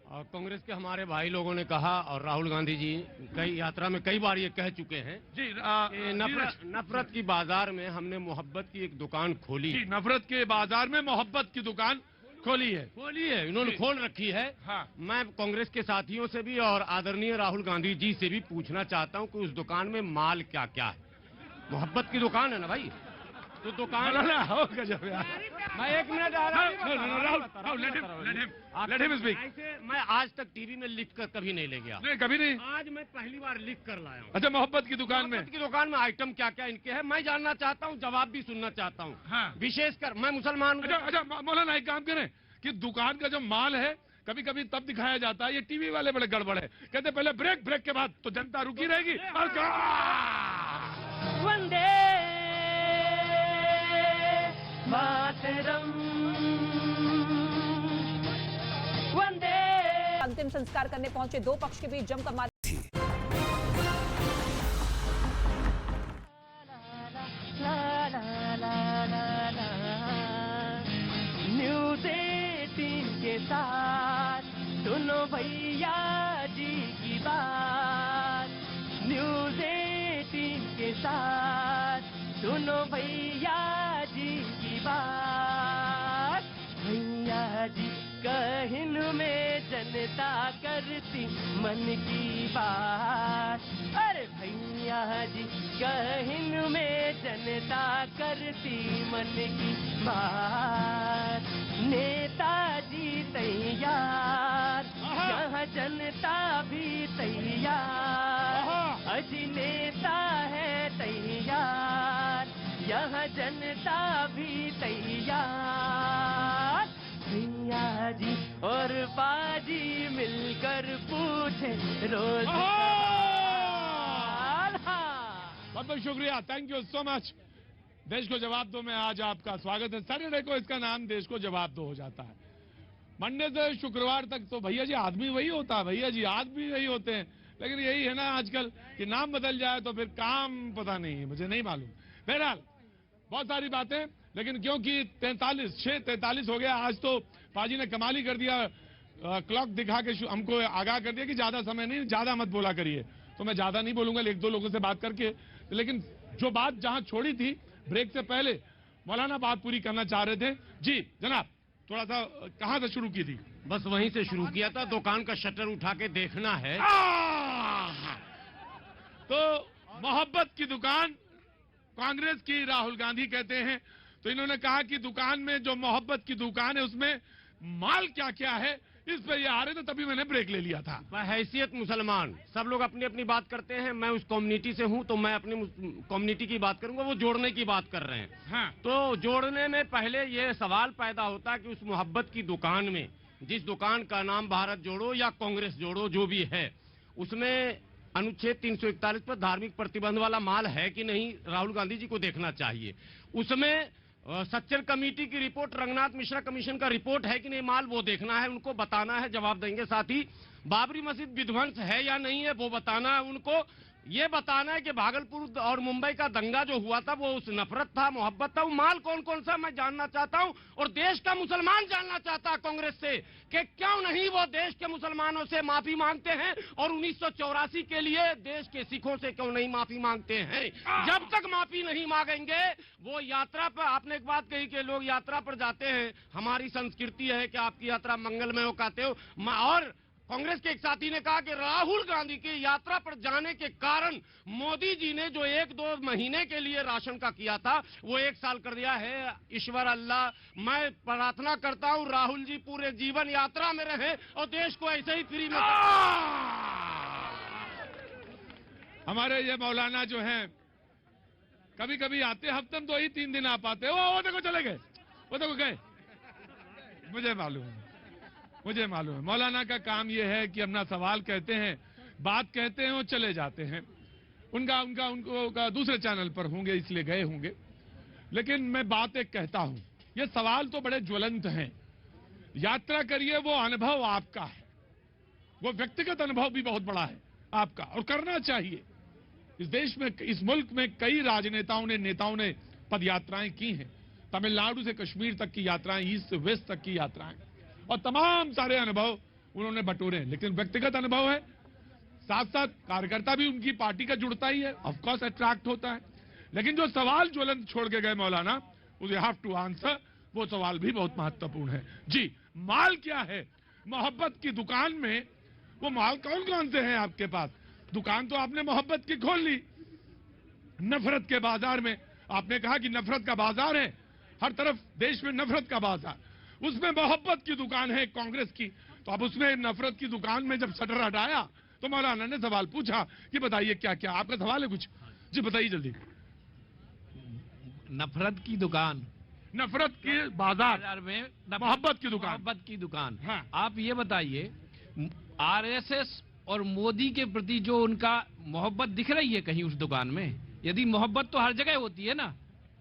और कांग्रेस के हमारे भाई लोगों ने कहा और राहुल गांधी जी कई यात्रा में कई बार ये कह चुके हैं
जी
नफरत की बाजार में हमने मोहब्बत की एक दुकान खोली।
जी, नफरत के बाजार में मोहब्बत की दुकान खोली है
इन्होंने खोल रखी है।
हाँ।
मैं कांग्रेस के साथियों से भी और आदरणीय राहुल गांधी जी से भी पूछना चाहता हूं कि उस दुकान में माल क्या क्या है। मोहब्बत की दुकान है ना भाई, तो दुकान मैं 1 मिनट आ रहा हूं।
Let him speak.
मैं आज तक टीवी में लिख कर कभी नहीं ले गया।
नहीं, कभी नहीं।
आज मैं पहली बार लिख कर लाया हूँ।
अच्छा, मोहब्बत की दुकान में
आइटम क्या क्या इनके हैं मैं जानना चाहता हूँ, जवाब भी सुनना चाहता हूँ।
हाँ।
विशेषकर मैं मुसलमान हूँ।
अच्छा मौलाना, एक काम करें कि दुकान का जो माल है कभी कभी तब दिखाया जाता है, ये टीवी वाले बड़े गड़बड़ है, कहते पहले ब्रेक के बाद तो जनता रुकी रहेगी और
वंदे मातरम, वंदे।
अंतिम संस्कार करने पहुंचे 2 पक्ष के बीच जमकर मार।
न्यूज़ 18 के साथ सुनो भैया जी की बात, न्यूज़ 18 के साथ सुनो भैया जी की बात। भैया जी कहन में जनता करती मन की बात, अरे भैया जी कहन में जनता करती मन की बात। नेताजी तैयार, यहाँ जनता भी तैयार, अजी नेता है तैयार, यहाँ जनता भी तैयार। भैया जी और बाजी मिलकर पूछे रोज।
बहुत बहुत शुक्रिया, थैंक यू सो मच। देश को जवाब दो में आज आपका स्वागत है। सैटरडे को इसका नाम देश को जवाब दो हो जाता है। मंडे से शुक्रवार तक तो भैया जी आदमी वही होता है, भैया जी आदमी वही होते हैं, लेकिन यही है ना आजकल कि नाम बदल जाए तो फिर काम पता नहीं, मुझे नहीं मालूम। बहरहाल बहुत सारी बातें, लेकिन क्योंकि 43 हो गया आज, तो पाजी ने कमाल ही कर दिया। क्लॉक दिखा के हमको आगाह कर दिया कि ज्यादा समय नहीं, ज्यादा मत बोला करिए। तो मैं ज्यादा नहीं बोलूंगा, एक दो लोगों से बात करके। लेकिन जो बात जहां छोड़ी थी ब्रेक से पहले, मौलाना बात पूरी करना चाह रहे थे। जी जनाब, थोड़ा सा कहां से शुरू की थी?
बस वहीं से शुरू किया था, दुकान का शटर उठा के देखना है।
तो मोहब्बत की दुकान कांग्रेस की राहुल गांधी कहते हैं। तो इन्होंने कहा कि दुकान में जो मोहब्बत की दुकान है उसमें माल क्या क्या है, इस पर ये आ रहे थे, तभी मैंने ब्रेक ले लिया था।
हैसियत मुसलमान, सब लोग अपनी अपनी बात करते हैं। मैं उस कम्युनिटी से हूं तो मैं अपनी कम्युनिटी की बात करूंगा। वो जोड़ने की बात कर रहे हैं।
हाँ।
तो जोड़ने में पहले ये सवाल पैदा होता कि उस मोहब्बत की दुकान में, जिस दुकान का नाम भारत जोड़ो या कांग्रेस जोड़ो जो भी है, उसमें अनुच्छेद 341 पर धार्मिक प्रतिबंध वाला माल है कि नहीं, राहुल गांधी जी को देखना चाहिए। उसमें सच्चर कमेटी की रिपोर्ट, रंगनाथ मिश्रा कमीशन का रिपोर्ट है कि नहीं, माल वो देखना है, उनको बताना है, जवाब देंगे। साथ ही बाबरी मस्जिद विध्वंस है या नहीं है वो बताना है उनको। ये बताना है कि भागलपुर और मुंबई का दंगा जो हुआ था वो उस नफरत था, मोहब्बत था, वो माल कौन कौन सा मैं जानना चाहता हूं। और देश का मुसलमान जानना चाहता है कांग्रेस से कि क्यों नहीं वो देश के मुसलमानों से माफी मांगते हैं और 1984 के लिए देश के सिखों से क्यों नहीं माफी मांगते हैं। जब तक माफी नहीं मांगेंगे वो यात्रा पर, आपने एक बात कही कि लोग यात्रा पर जाते हैं, हमारी संस्कृति है कि आपकी यात्रा मंगलमय हो कहते हो। और कांग्रेस के एक साथी ने कहा कि राहुल गांधी की यात्रा पर जाने के कारण मोदी जी ने जो 1-2 महीने के लिए राशन का किया था वो 1 साल कर दिया है। ईश्वर अल्लाह, मैं प्रार्थना करता हूं राहुल जी पूरे जीवन यात्रा में रहे और देश को ऐसे ही फ्री में।
हमारे ये मौलाना जो हैं कभी कभी आते, हफ्ते में 2 ही 3 दिन आ पाते। वो देखो चले गए, वो देखो गए। मुझे मालूम है मौलाना का काम ये है कि अपना सवाल कहते हैं, बात कहते हैं और चले जाते हैं। उनका दूसरे चैनल पर होंगे इसलिए गए होंगे। लेकिन मैं बात एक कहता हूं, ये सवाल तो बड़े ज्वलंत हैं। यात्रा करिए, वो अनुभव आपका है, वो व्यक्तिगत अनुभव भी बहुत बड़ा है आपका, और करना चाहिए। इस देश में, इस मुल्क में कई राजनेताओं ने, नेताओं ने पद यात्राएं की हैं। तमिलनाडु से कश्मीर तक की यात्राएं, ईस्ट से वेस्ट तक की यात्राएं, और तमाम सारे अनुभव उन्होंने बटोरे हैं। लेकिन व्यक्तिगत अनुभव है, साथ साथ कार्यकर्ता भी उनकी पार्टी का जुड़ता ही है, ऑफ कोर्स अट्रैक्ट होता है। लेकिन जो सवाल ज्वलंत छोड़ के गए मौलाना, यू हैव टू आंसर, वो सवाल भी बहुत महत्वपूर्ण है। जी, माल क्या है मोहब्बत की दुकान में? वो माल कौन कौन से हैं आपके पास? दुकान तो आपने मोहब्बत की खोल ली, नफरत के बाजार में। आपने कहा कि नफरत का बाजार है, हर तरफ देश में नफरत का बाजार, उसमें मोहब्बत की दुकान है कांग्रेस की। तो अब उसमें नफरत की दुकान में जब शटर हटाया तो मौलाना ने सवाल पूछा कि बताइए क्या क्या आपका सवाल है कुछ? जी बताइए जल्दी।
नफरत की दुकान,
नफरत के बाजार
में
मोहब्बत की दुकान,
मोहब्बत की दुकान।
हाँ।
आप ये बताइए, आरएसएस और मोदी के प्रति जो उनका मोहब्बत दिख रही है कहीं उस दुकान में? यदि मोहब्बत तो हर जगह होती है ना,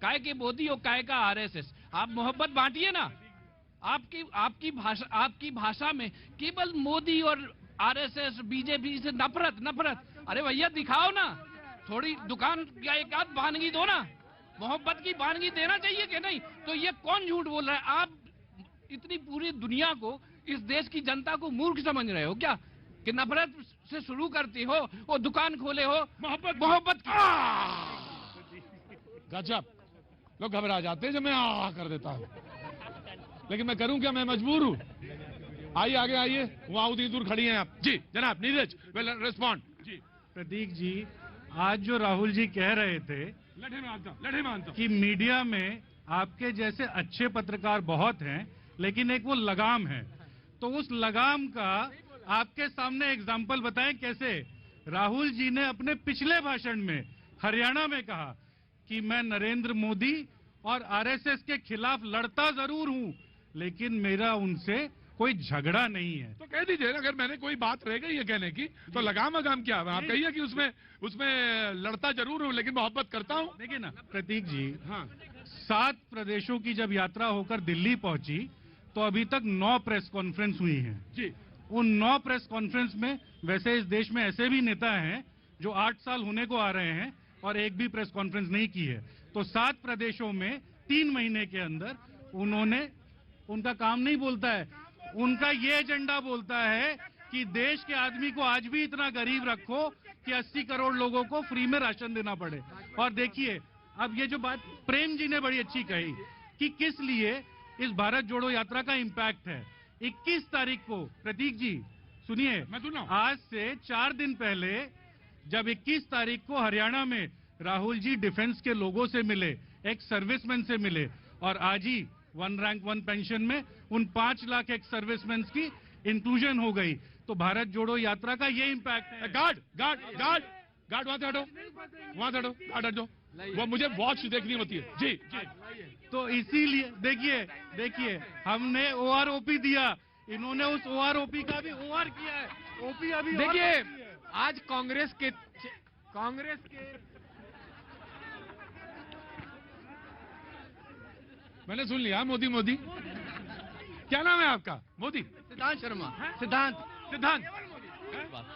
काय के मोदी और काय का आरएसएस, आप मोहब्बत बांटिए ना। आपकी भाषा में केवल मोदी और आरएसएस, बीजेपी से नफरत। अरे भैया दिखाओ ना, थोड़ी दुकान या एक आध वानगी दो ना, मोहब्बत की वानगी देना चाहिए कि नहीं? तो ये कौन झूठ बोल रहा है? आप इतनी पूरी दुनिया को, इस देश की जनता को मूर्ख समझ रहे हो क्या कि नफरत से शुरू करती हो और दुकान खोले हो मोहब्बत की?
गजब, लोग घबरा जाते हैं जब मैं कर देता हूं, लेकिन मैं करूं क्या, मैं मजबूर हूं। आइए आगे आइए, वहां उतनी दूर खड़ी हैं आप। जी जनाब, नीरज वेल रिस्पॉन्ड। जी
प्रतीक जी, आज जो राहुल जी कह रहे थे
लड़े मानता
कि मीडिया में आपके जैसे अच्छे पत्रकार बहुत हैं, लेकिन एक वो लगाम है, तो उस लगाम का आपके सामने एग्जाम्पल बताएं कैसे राहुल जी ने अपने पिछले भाषण में हरियाणा में कहा कि मैं नरेंद्र मोदी और आरएसएस के खिलाफ लड़ता जरूर हूं, लेकिन मेरा उनसे कोई झगड़ा नहीं है।
तो कह दीजिए, अगर मैंने कोई बात रह गई है कहने की तो लगाम क्या? आप कहिए कि उसमें लड़ता जरूर हूं लेकिन मोहब्बत करता हूं।
देखिए ना प्रतीक जी,
हाँ,
7 प्रदेशों की जब यात्रा होकर दिल्ली पहुंची तो अभी तक 9 प्रेस कॉन्फ्रेंस हुई हैं।
जी,
उन 9 प्रेस कॉन्फ्रेंस में, वैसे इस देश में ऐसे भी नेता हैं जो 8 साल होने को आ रहे हैं और एक भी प्रेस कॉन्फ्रेंस नहीं की है। तो 7 प्रदेशों में 3 महीने के अंदर उन्होंने, उनका काम नहीं बोलता है, उनका ये एजेंडा बोलता है कि देश के आदमी को आज भी इतना गरीब रखो कि 80 करोड़ लोगों को फ्री में राशन देना पड़े। और देखिए, अब ये जो बात प्रेम जी ने बड़ी अच्छी कही कि किस लिए इस भारत जोड़ो यात्रा का इम्पैक्ट है। 21 तारीख को, प्रतीक जी सुनिए,
मैं सुन रहा हूं।
आज से 4 दिन पहले जब 21 तारीख को हरियाणा में राहुल जी डिफेंस के लोगों से मिले, एक सर्विसमैन से मिले, और आज ही 1 रैंक 1 पेंशन में उन 5 लाख एक सर्विसमैन की इंक्लूजन हो गई। तो भारत जोड़ो यात्रा का ये इम्पैक्ट है।
गार्ड गार्ड गार्ड गार्ड वहां से हटो, वहां से हटो, गार्ड हटो, वो मुझे वॉच देखनी होती है। जी जी।
तो इसीलिए देखिए हमने OROP दिया, इन्होंने उस OROP का भी OR किया है, OP अभी
देखिए, आज कांग्रेस के
मैंने सुन लिया। मोदी मोदी, क्या नाम है आपका? मोदी?
सिद्धांत शर्मा।
सिद्धांत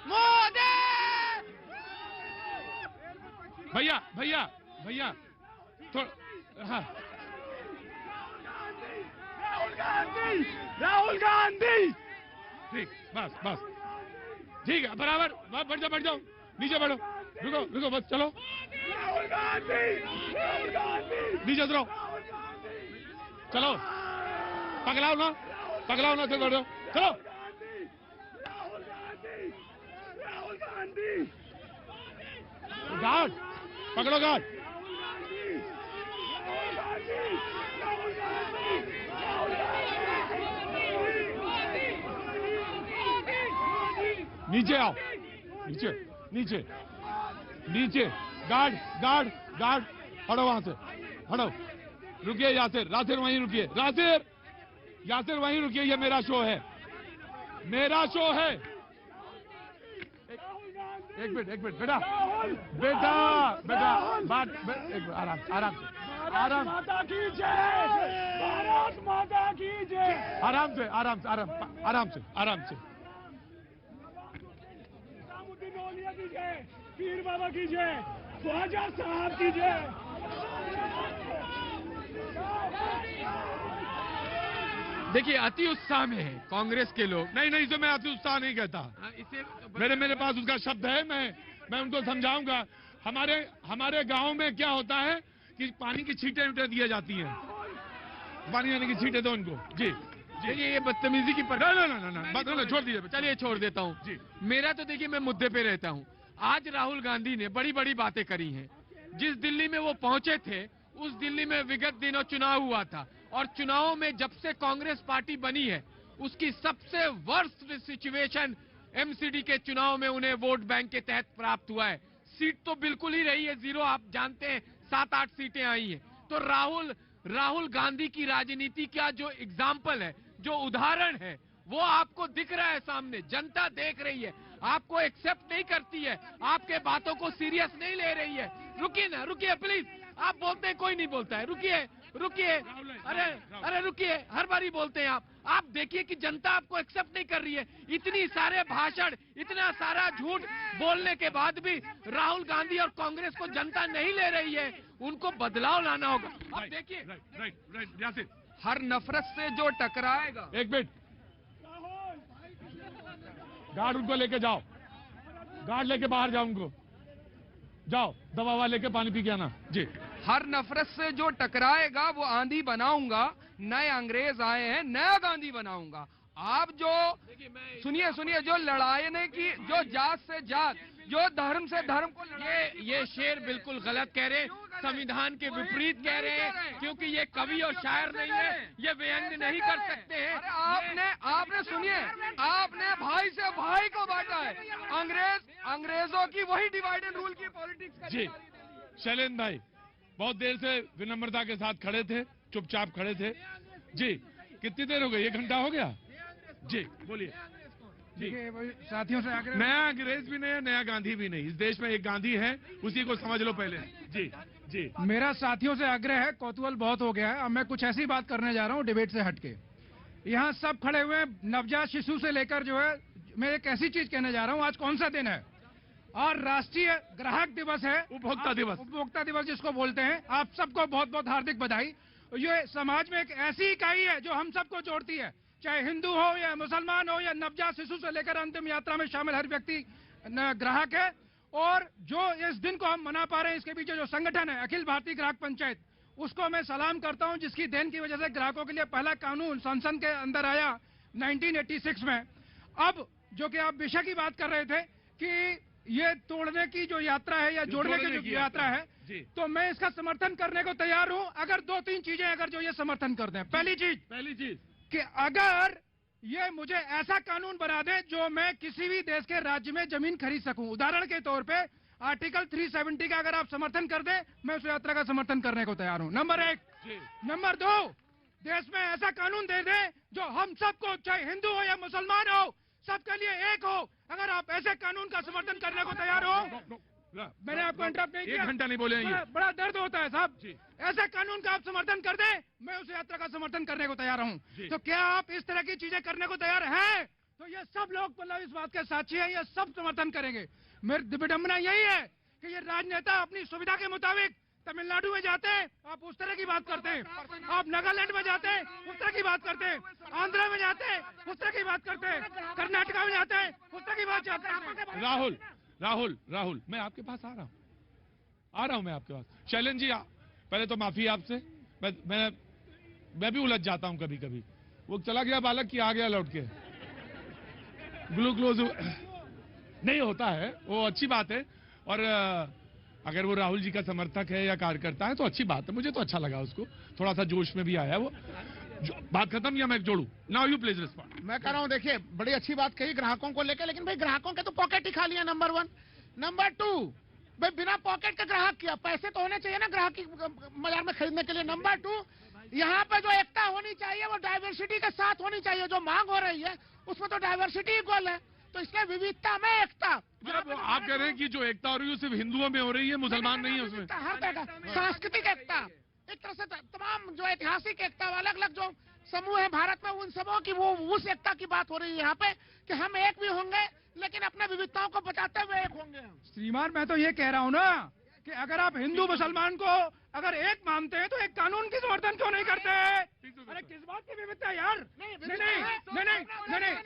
मोदी!
भैया भैया भैया थोड़ा, हाँ। राहुल गांधी। ठीक, बस बस, ठीक है, बराबर, बढ़ जाओ, नीचे बढ़ो, रुको बस, चलो, नीचे उतरो, चलो, पगलाओ ना फिर बढ़ो, चलो। गार्ड पकड़ो, गार्ड। नीचे आओ, नीचे, गार्ड, हटो वहां से, हटो, रुकिए यासिर वहीं रुकिए, यासिर वहीं रुकिए, ये मेरा शो है। एक मिनट बेटा, बात, आराम से, भारत माता की जय, आराम से। पीर बाबा की जय, ख्वाजा साहब की जय।
देखिए, अति उत्साह में है कांग्रेस के लोग।
नहीं, इसे मैं अति उत्साह नहीं कहता। मेरे पास उसका शब्द है, मैं उनको समझाऊंगा। हमारे गांव में क्या होता है कि पानी की छींटें दिए जाती हैं, पानी आने की छींटें दो उनको। जी,
देखिए, ये बदतमीजी की
ना, छोड़ दीजिए।
चलिए, छोड़ देता हूँ जी। मेरा तो देखिए, मैं मुद्दे पे रहता हूँ। आज राहुल गांधी ने बड़ी बातें करी हैं। जिस दिल्ली में वो पहुंचे थे, उस दिल्ली में विगत दिनों चुनाव हुआ था, और चुनावों में जब से कांग्रेस पार्टी बनी है, उसकी सबसे वर्स्ट सिचुएशन एमसीडी के चुनाव में उन्हें वोट बैंक के तहत प्राप्त हुआ है। सीट तो बिल्कुल ही रही है 0, आप जानते हैं, 7-8 सीटें आई हैं। तो राहुल गांधी की राजनीति का जो एग्जाम्पल है, जो उदाहरण है, वो आपको दिख रहा है सामने। जनता देख रही है, आपको एक्सेप्ट नहीं करती है, आपके बातों को सीरियस नहीं ले रही है। रुकिए प्लीज, आप बोलते हैं, कोई नहीं बोलता है। रुकिए, अरे रुकिए, हर बारी बोलते हैं आप देखिए कि जनता आपको एक्सेप्ट नहीं कर रही है। इतनी सारे भाषण, इतना सारा झूठ बोलने के बाद भी राहुल गांधी और कांग्रेस को जनता नहीं ले रही है। उनको बदलाव लाना होगा। अब देखिए,
यासिर,
हर नफरत से जो टकराएगा।
एक मिनट, गार्ड उनको लेके जाओ, गार्ड लेके बाहर जाओ, उनको जाओ, दवा लेके पानी पी के आना। जी।
हर नफरत से जो टकराएगा वो आंधी बनाऊंगा। नए अंग्रेज आए हैं, नया गांधी बनाऊंगा। आप जो सुनिए, जो लड़ाई की, जो जात से जात, जो धर्म से धर्म को,
ये शेर बिल्कुल गलत कह रहे, संविधान के विपरीत कह रहे हैं, क्योंकि ये कवि और शायर नहीं है, ये व्यंग्य नहीं कर सकते हैं।
आपने सुनिए, आपने भाई से भाई को बांटा है। अंग्रेजों की वही डिवाइड एंड रूल की पॉलिटिक्स।
जी, शैलेंद्र भाई बहुत देर से विनम्रता के साथ खड़े थे, चुपचाप खड़े थे। जी, कितनी देर हो गई? 1 घंटा हो गया। जी, बोलिए।
साथियों से आग्रह,
नया अंग्रेज भी नहीं है, नया गांधी भी नहीं। इस देश में एक गांधी है, उसी को समझ लो पहले। जी,
मेरा साथियों से आग्रह है, कौतूहल बहुत हो गया है। अब मैं कुछ ऐसी बात करने जा रहा हूँ डिबेट से हटके। यहाँ सब खड़े हुए हैं, नवजात शिशु से लेकर जो है, मैं एक ऐसी चीज कहने जा रहा हूँ। आज कौन सा दिन है? और राष्ट्रीय ग्राहक दिवस है,
उपभोक्ता
दिवस जिसको बोलते हैं। आप सबको बहुत बहुत हार्दिक बधाई। ये समाज में एक ऐसी इकाई है जो हम सबको जोड़ती है। चाहे हिंदू हो या मुसलमान हो या नवजात शिशु से लेकर अंतिम यात्रा में शामिल हर व्यक्ति ग्राहक है। और जो इस दिन को हम मना पा रहे हैं, इसके पीछे जो संगठन है अखिल भारतीय ग्राहक पंचायत, उसको मैं सलाम करता हूं, जिसकी देन की वजह से ग्राहकों के लिए पहला कानून संसद के अंदर आया 1986 में। अब जो कि आप विषय की बात कर रहे थे कि ये तोड़ने की जो यात्रा है या जोड़ने की जो यात्रा है, तो मैं इसका समर्थन करने को तैयार हूं, अगर 2-3 चीजें अगर जो ये समर्थन कर दें। पहली चीज कि अगर ये मुझे ऐसा कानून बना दे जो मैं किसी भी देश के राज्य में जमीन खरीद सकूं। उदाहरण के तौर पे आर्टिकल 370 का अगर आप समर्थन कर दे, मैं उस यात्रा का समर्थन करने को तैयार हूं। नंबर 1। नंबर 2, देश में ऐसा कानून दे दे जो हम सबको, चाहे हिंदू हो या मुसलमान हो, सबके लिए एक हो। अगर आप ऐसे कानून का समर्थन करने को तैयार हो, मैंने आपको इंटरप्ट नहीं किया,
1 घंटा नहीं बोले हैं।
बड़ा दर्द होता है साहब। ऐसे कानून का आप समर्थन कर दे, मैं उस यात्रा का समर्थन करने को तैयार हूं। तो क्या आप इस तरह की चीजें करने को तैयार हैं? तो ये सब लोग मतलब इस बात के साक्षी हैं, ये सब समर्थन करेंगे। मेरी विडंबना यही है कि ये राजनेता अपनी सुविधा के मुताबिक तमिलनाडु में जाते हैं, आप उस तरह की बात करते हैं, आप नागालैंड में जाते हैं, उस तरह की बात करते हैं, आंध्र में जाते हैं, उस तरह की बात करते हैं, कर्नाटका में जाते हैं, उस तरह की बात करते हैं।
राहुल, मैं आपके पास आ रहा हूं मैं आपके पास। शैलेंद्र जी, पहले तो माफी आपसे, मैं भी उलझ जाता हूं कभी कभी। वो चला गया बालक की आ गया लौट के, ग्लूकोज नहीं होता है, वो अच्छी बात है। और अगर वो राहुल जी का समर्थक है या कार्यकर्ता है तो अच्छी बात है, मुझे तो अच्छा लगा, उसको थोड़ा सा जोश में भी आया वो। बात खत्म या मैं जोड़ू? Now you please respond.
मैं कह रहा हूँ, देखिए बड़ी अच्छी बात कही ग्राहकों को लेकर, लेकिन भाई ग्राहकों के तो पॉकेट ही खाली है, नंबर 1। नंबर 2, भाई बिना पॉकेट के ग्राहक किया, पैसे तो होने चाहिए ना ग्राहक की बाजार में खरीदने के लिए। नंबर 2, यहाँ पे जो एकता होनी चाहिए वो डाइवर्सिटी के साथ होनी चाहिए। जो मांग हो रही है उसमें तो डाइवर्सिटी इक्वल है, तो इसलिए विविधता में एकता।
मतलब आप कह रहे हैं कि जो एकता हो रही है सिर्फ हिंदुओं में हो रही है, मुसलमान नहीं है उसमें?
हर तरह का सांस्कृतिक एकता, एक तरह से तमाम जो ऐतिहासिक एकता, अलग अलग जो समूह है भारत में, उन सबों की वो उस एकता की बात हो रही है यहाँ पे कि हम एक भी होंगे लेकिन अपने विविधताओं को बचाते हुए एक होंगे।
श्रीमान, मैं तो ये कह रहा हूँ ना कि अगर आप हिंदू मुसलमान को अगर एक मानते हैं तो एक कानून की समर्थन क्यों नहीं करते? अरे किस बात की विविधता यार? नहीं,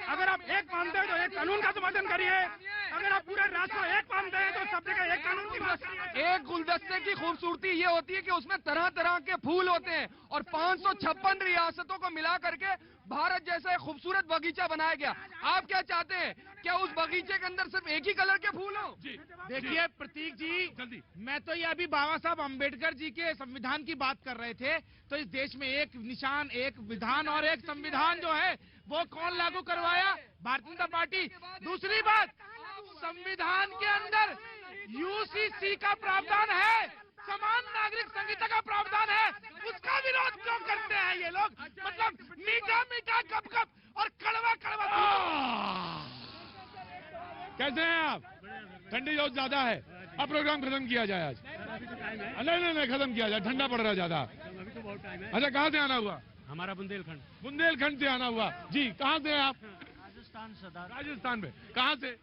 अगर आप एक मानते हैं तो एक कानून का समर्थन करिए। अगर आप पूरे राष्ट्र को एक मानते हैं तो सब जगह एक कानून की बात करिए।
एक गुलदस्ते की खूबसूरती ये होती है कि उसमें तरह तरह के फूल होते हैं और 556 रियासतों को मिला करके भारत जैसा एक खूबसूरत बगीचा बनाया गया। आप क्या चाहते हैं? क्या उस बगीचे के अंदर सिर्फ एक ही कलर के फूल हो?
देखिए प्रतीक जी, मैं तो ये अभी बाबा साहब अम्बेडकर जी के संविधान की बात कर रहे थे। तो इस देश में एक निशान, एक विधान और एक संविधान जो है वो कौन लागू करवाया? भारतीय जनता पार्टी। दूसरी बात, संविधान के अंदर यूसीसी का प्रावधान है, समान नागरिक संहिता का प्रावधान है, उसका विरोध क्यों करते हैं ये लोग? मतलब मीठा मीठा कप कप और कड़वा कड़वा।
कैसे हैं आप? ठंडी बहुत ज्यादा है, अब प्रोग्राम खत्म किया जाए आज। नहीं खत्म किया जाए, ठंडा पड़ रहा है ज्यादा। अच्छा, कहाँ से आना हुआ?
हमारा बुंदेलखंड
बुंदेलखंड से आना हुआ। जी, कहाँ से हैं आप?
राजस्थान सदा।
राजस्थान में कहाँ से?